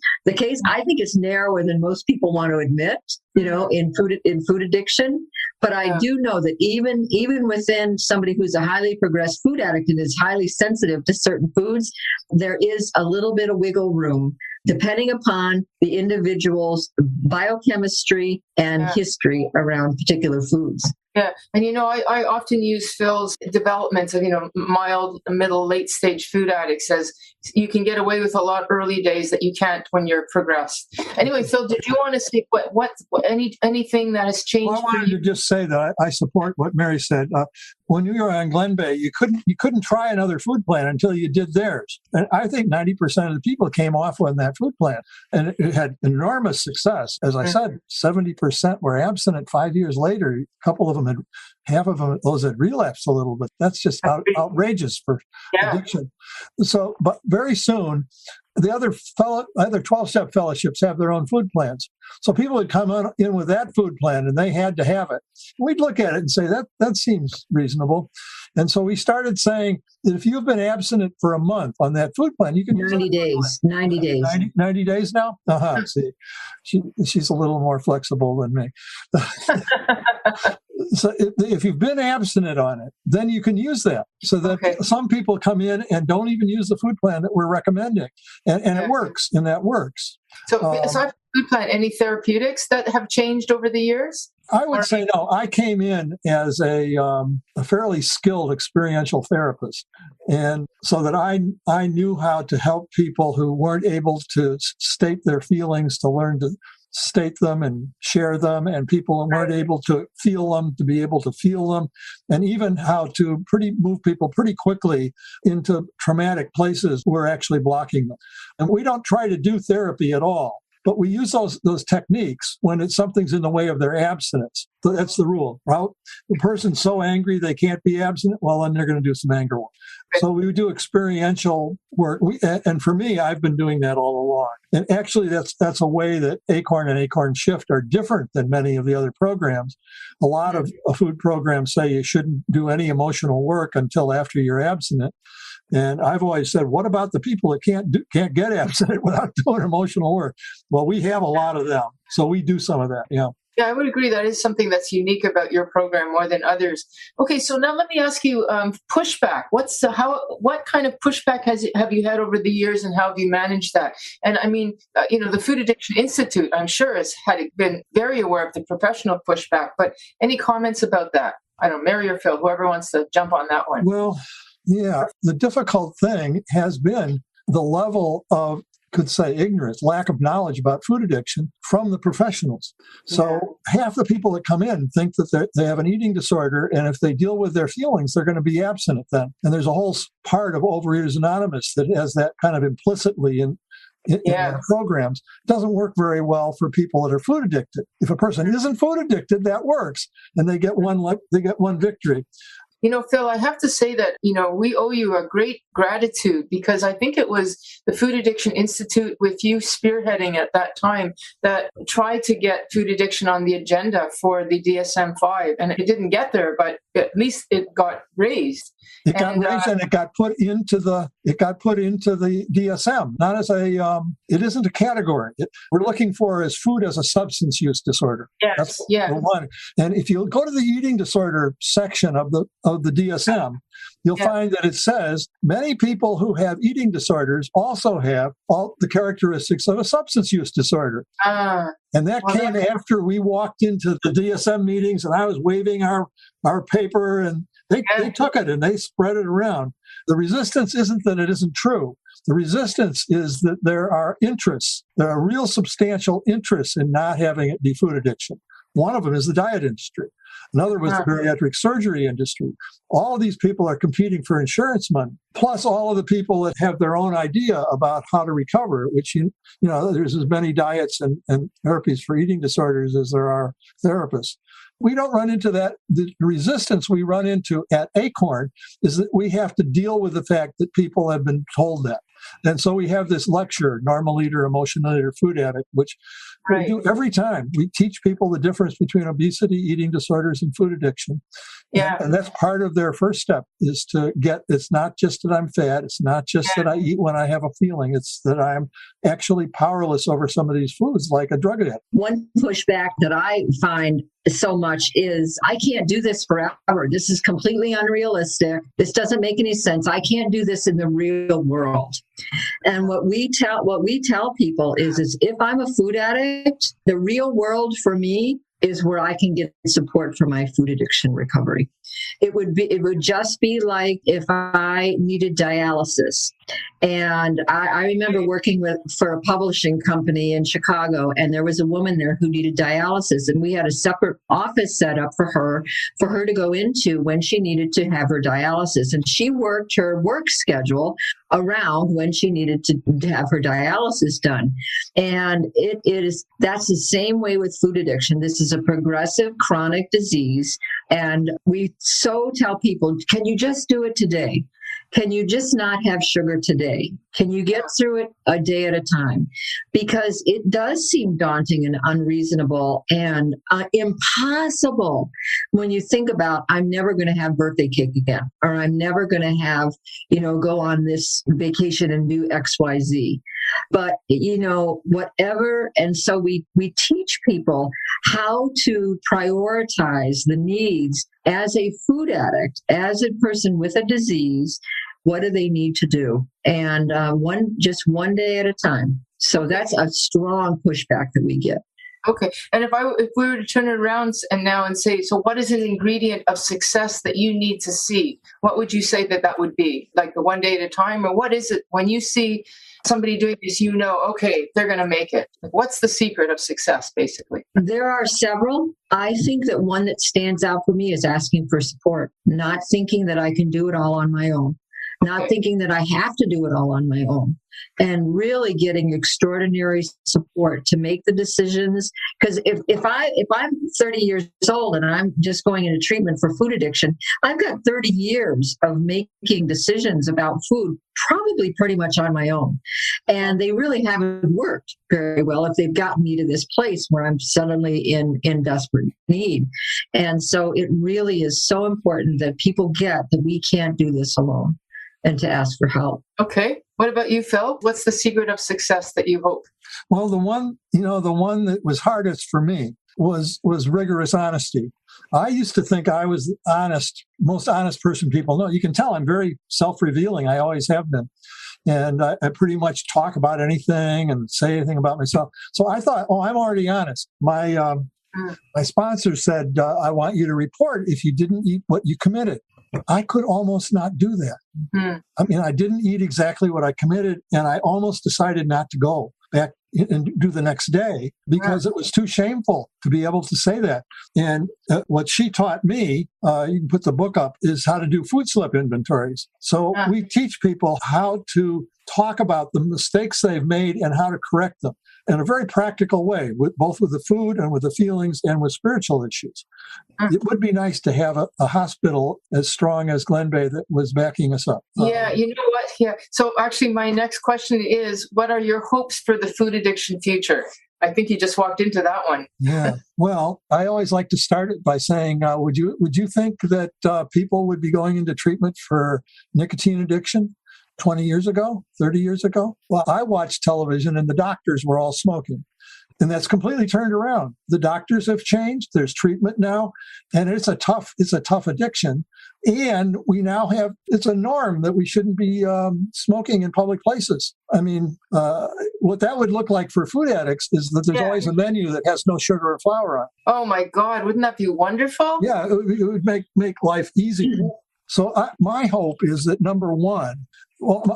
I think it's narrower than most people want to admit, in food addiction. But I do know that even within somebody who's a highly progressed food addict and is highly sensitive to certain foods, there is a little bit of wiggle room depending upon the individual's biochemistry and history around particular foods. Yeah. And, I often use Phil's developments of, mild, middle, late stage food addicts as you can get away with a lot early days that you can't when you're progressed. Anyway, Phil, did you want to say anything that has changed? Well, I wanted to just say that I support what Mary said. When you were on Glen Bay, you couldn't try another food plan until you did theirs. And I think 90% of the people came off on that food plan, and it had enormous success. As I said, 70% were abstinent 5 years later. Half of them, those had relapsed a little bit. That's just outrageous for addiction. So, but very soon, the other 12-step fellowships have their own food plans. So people would come in with that food plan, and they had to have it. We'd look at it and say, that seems reasonable. And so we started saying that if you've been abstinent for a month on that food plan, you can 90 days. 90 days. 90 days now? See, she's a little more flexible than me. So if you've been abstinent on it, then you can use that. So that some people come in and don't even use the food plan that we're recommending. And it works, and that works. So aside from food plan, any therapeutics that have changed over the years? I would say no. I came in as a fairly skilled experiential therapist, and so that I knew how to help people who weren't able to state their feelings to learn to state them and share them, and people who weren't able to feel them to be able to feel them, and even how to move people pretty quickly into traumatic places. We're actually blocking them, and we don't try to do therapy at all. But we use those techniques when something's in the way of their abstinence. So that's the rule, right? The person's so angry they can't be abstinent, well, then they're going to do some anger work. So we do experiential work. And for me, I've been doing that all along. And actually, that's a way that Acorn and Acorn Shift are different than many of the other programs. A lot of food programs say you shouldn't do any emotional work until after you're abstinent. And I've always said, what about the people that can't get abstinent without doing emotional work? Well, we have a lot of them, so we do some of that. Yeah. Yeah, I would agree. That is something that's unique about your program more than others. Okay, so now let me ask you, pushback. What kind of pushback have you had over the years, and how have you managed that? And I mean, the Food Addiction Institute, I'm sure, has been very aware of the professional pushback. But any comments about that? I don't know, Mary or Phil, whoever wants to jump on that one. Well, yeah, the difficult thing has been the level of, could say, ignorance, lack of knowledge about food addiction from the professionals. So half the people that come in think that they have an eating disorder, and if they deal with their feelings, they're going to be abstinent then. And there's a whole part of Overeaters Anonymous that has that kind of implicitly in their programs. It doesn't work very well for people that are food addicted. If a person isn't food addicted, that works, and they get one victory. Phil, I have to say that, we owe you a great gratitude, because I think it was the Food Addiction Institute, with you spearheading at that time, that tried to get food addiction on the agenda for the DSM-5. And it didn't get there, but at least it got raised. It got raised, and it got put into the DSM, not as it isn't a category. We're looking for as food as a substance use disorder. Yes, the one. And if you go to the eating disorder section of the DSM, you'll find that it says many people who have eating disorders also have all the characteristics of a substance use disorder. And that came after we walked into the DSM meetings, and I was waving our paper, and they took it and they spread it around. The resistance isn't that it isn't true. The resistance is that there are interests. There are real substantial interests in not having it be food addiction. One of them is the diet industry. Another was the bariatric surgery industry. All of these people are competing for insurance money, plus all of the people that have their own idea about how to recover, which, there's as many diets and therapies for eating disorders as there are therapists. We don't run into that. The resistance we run into at Acorn is that we have to deal with the fact that people have been told that. And so we have this lecture, Normal Eater, Emotional Eater, Food Addict, which we do every time. We teach people the difference between obesity, eating disorders, and food addiction. Yeah. And that's part of their first step, is to get, it's not just that I'm fat. It's not just that I eat when I have a feeling. It's that I'm actually powerless over some of these foods, like a drug addict. One pushback that I find so much is, I can't do this forever. This is completely unrealistic. This doesn't make any sense. I can't do this in the real world. And what we tell people is if I'm a food addict, the real world for me is where I can get support for my food addiction recovery. It would just be like if I needed dialysis. And I remember working for a publishing company in Chicago, and there was a woman there who needed dialysis, and we had a separate office set up for her to go into when she needed to have her dialysis. And she worked her work schedule around when she needed to have her dialysis done. And that's the same way with food addiction. This is a progressive chronic disease. And we so tell people, can you just do it today? Can you just not have sugar today? Can you get through it a day at a time? Because it does seem daunting and unreasonable and impossible when you think about, I'm never going to have birthday cake again, or I'm never going to have, go on this vacation and do XYZ. But, whatever. And so we teach people how to prioritize the needs as a food addict, as a person with a disease. What do they need to do? And one day at a time. So that's a strong pushback that we get. Okay. And if we were to turn it around and say, so what is an ingredient of success that you need to see? What would you say that would be? Like the one day at a time? Or what is it when you see somebody doing this, okay, they're going to make it? What's the secret of success, basically? There are several. I think that one that stands out for me is asking for support, not thinking that I can do it all on my own. Not thinking that I have to do it all on my own, and really getting extraordinary support to make the decisions. Because if I'm 30 years old and I'm just going into treatment for food addiction, I've got 30 years of making decisions about food, probably pretty much on my own. And they really haven't worked very well if they've gotten me to this place where I'm suddenly in desperate need. And so it really is so important that people get that we can't do this alone, and to ask for help. Okay. What about you, Phil? What's the secret of success that you hope? Well, the one that was hardest for me was rigorous honesty. I used to think I was most honest person people know. You can tell I'm very self-revealing. I always have been. And I pretty much talk about anything and say anything about myself. So I thought, I'm already honest. My sponsor said, I want you to report if you didn't eat what you committed. I could almost not do that. I mean, I didn't eat exactly what I committed, and I almost decided not to go back and do the next day because it was too shameful to be able to say that. And what she taught me, you can put the book up, is how to do food slip inventories. So we teach people how to talk about the mistakes they've made and how to correct them in a very practical way, both with the food and with the feelings and with spiritual issues. It would be nice to have a hospital as strong as Glen Bay that was backing us up. Yeah, you know what? Yeah. So actually, my next question is, what are your hopes for the food addiction future? I think you just walked into that one. Yeah. Well, I always like to start it by saying, would you think that people would be going into treatment for nicotine addiction 20 years ago, 30 years ago? Well, I watched television and the doctors were all smoking. And that's completely turned around. The doctors have changed. There's treatment now, and it's a tough addiction. And we now it's a norm that we shouldn't be smoking in public places. I mean, what that would look like for food addicts is that there's always a menu that has no sugar or flour on it. Oh my God, wouldn't that be wonderful? Yeah, it would make life easier. So my hope is that, number one,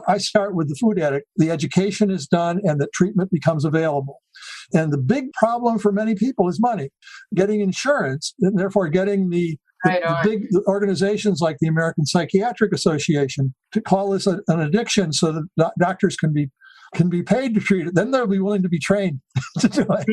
I start with the food addict. The education is done and that treatment becomes available. And the big problem for many people is money, getting insurance, and therefore getting the big organizations like the American Psychiatric Association to call this an addiction so that doctors can be paid to treat it. Then they'll be willing to be trained to do it.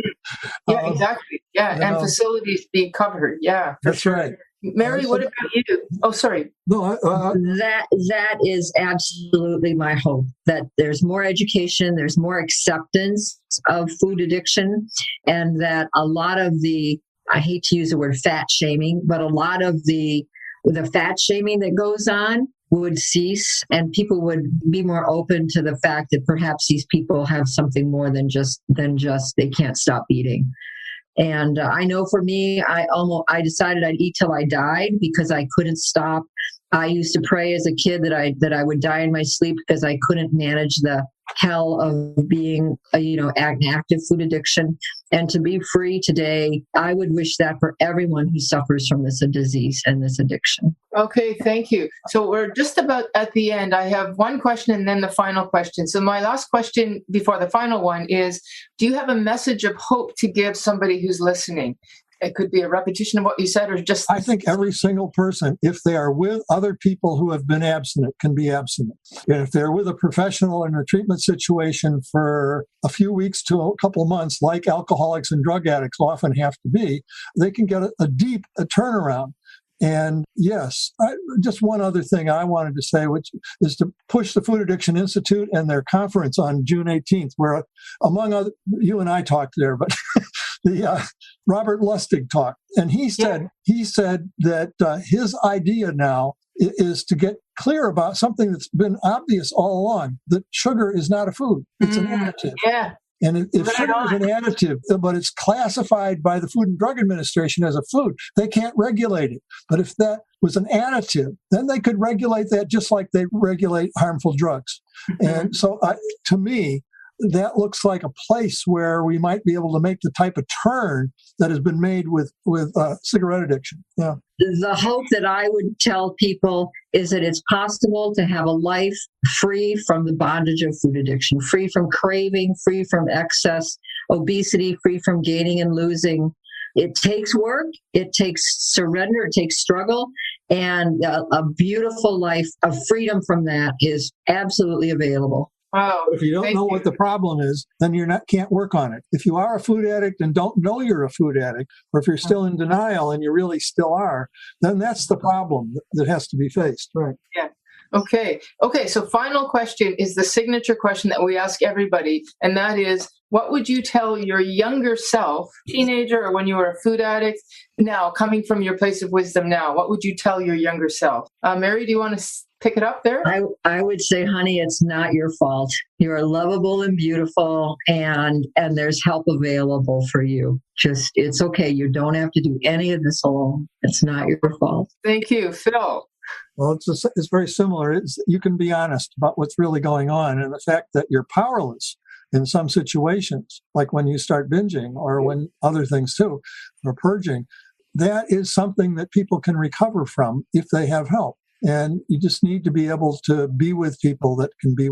Yeah, exactly. Yeah, and facilities being covered. Yeah, that's sure. Right. Mary, what about you? Oh, sorry. No, that is absolutely my hope, that there's more education, there's more acceptance of food addiction, and that a lot of I hate to use the word fat shaming, but a lot of the fat shaming that goes on would cease, and people would be more open to the fact that perhaps these people have something more than just they can't stop eating. And I know for me, I decided I'd eat till I died because I couldn't stop. I used to pray as a kid that I would die in my sleep because I couldn't manage the hell of being an active food addiction. And to be free today, I would wish that for everyone who suffers from this disease and this addiction. Okay, thank you. So we're just about at the end. I have one question and then the final question. So my last question before the final one is, do you have a message of hope to give somebody who's listening? It could be a repetition of what you said, or just... I think every single person, if they are with other people who have been abstinent, can be abstinent. And if they're with a professional in a treatment situation for a few weeks to a couple of months, like alcoholics and drug addicts often have to be, they can get a deep turnaround. And yes, just one other thing I wanted to say, which is to push the Food Addiction Institute and their conference on June 18th, where, among other, you and I talked there, but the Robert Lustig talked, and he said that his idea now is to get clear about something that's been obvious all along, that sugar is not a food; it's an additive. Yeah. And if sugar is an additive, but it's classified by the Food and Drug Administration as a food, they can't regulate it. But if that was an additive, then they could regulate that just like they regulate harmful drugs. And so to me, that looks like a place where we might be able to make the type of turn that has been made with cigarette addiction. Yeah. The hope that I would tell people is that it's possible to have a life free from the bondage of food addiction, free from craving, free from excess, obesity, free from gaining and losing. It takes work, it takes surrender, it takes struggle, and a beautiful life of freedom from that is absolutely available. Wow. If you don't know what the problem is, then can't work on it. If you are a food addict and don't know you're a food addict, or if you're still in denial and you really still are, then that's the problem that has to be faced. Right. Yeah. Okay. So final question is the signature question that we ask everybody, and that is, what would you tell your younger self, teenager or when you were a food addict, now coming from your place of wisdom now, what would you tell your younger self? Mary, do you want to pick it up there? I would say, honey, it's not your fault. You're lovable and beautiful, and there's help available for you. Just, it's okay. You don't have to do any of this alone. It's not your fault. Thank you. Phil? Well, it's very similar. You can be honest about what's really going on, and the fact that you're powerless in some situations, like when you start binging or when other things too, or purging. That is something that people can recover from if they have help. And you just need to be able to be with people that can be.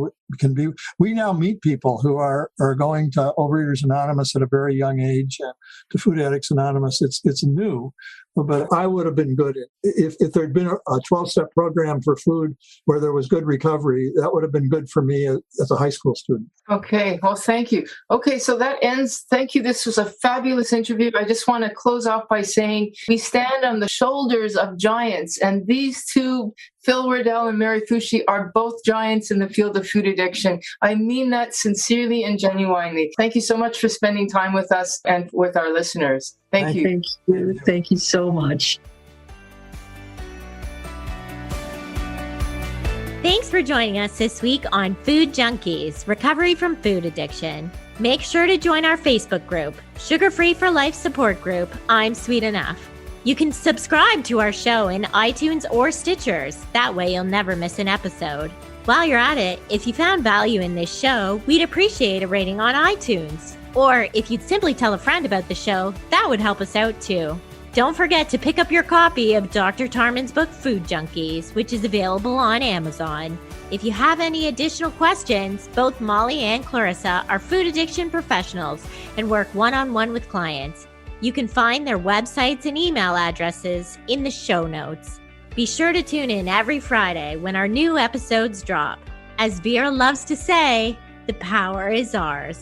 We now meet people who are going to Overeaters Anonymous at a very young age, and to Food Addicts Anonymous. It's new, but I would have been good if there'd been a 12-step program for food where there was good recovery. That would have been good for me as a high school student. Okay, well, thank you. Okay, so that ends. Thank you. This was a fabulous interview. I just want to close off by saying we stand on the shoulders of giants, and these two, Phil Werdell and Mary Foushi, are both giants in the field of food addiction. I mean that sincerely and genuinely. Thank you so much for spending time with us and with our listeners. Thank you. Thank you. Thank you so much. Thanks for joining us this week on Food Junkies, Recovery from Food Addiction. Make sure to join our Facebook group, Sugar Free for Life support group, I'm Sweet Enough. You can subscribe to our show in iTunes or Stitchers. That way you'll never miss an episode. While you're at it, if you found value in this show, we'd appreciate a rating on iTunes. Or if you'd simply tell a friend about the show, that would help us out too. Don't forget to pick up your copy of Dr. Tarman's book, Food Junkies, which is available on Amazon. If you have any additional questions, both Molly and Clarissa are food addiction professionals and work one-on-one with clients. You can find their websites and email addresses in the show notes. Be sure to tune in every Friday when our new episodes drop. As Vera loves to say, the power is ours.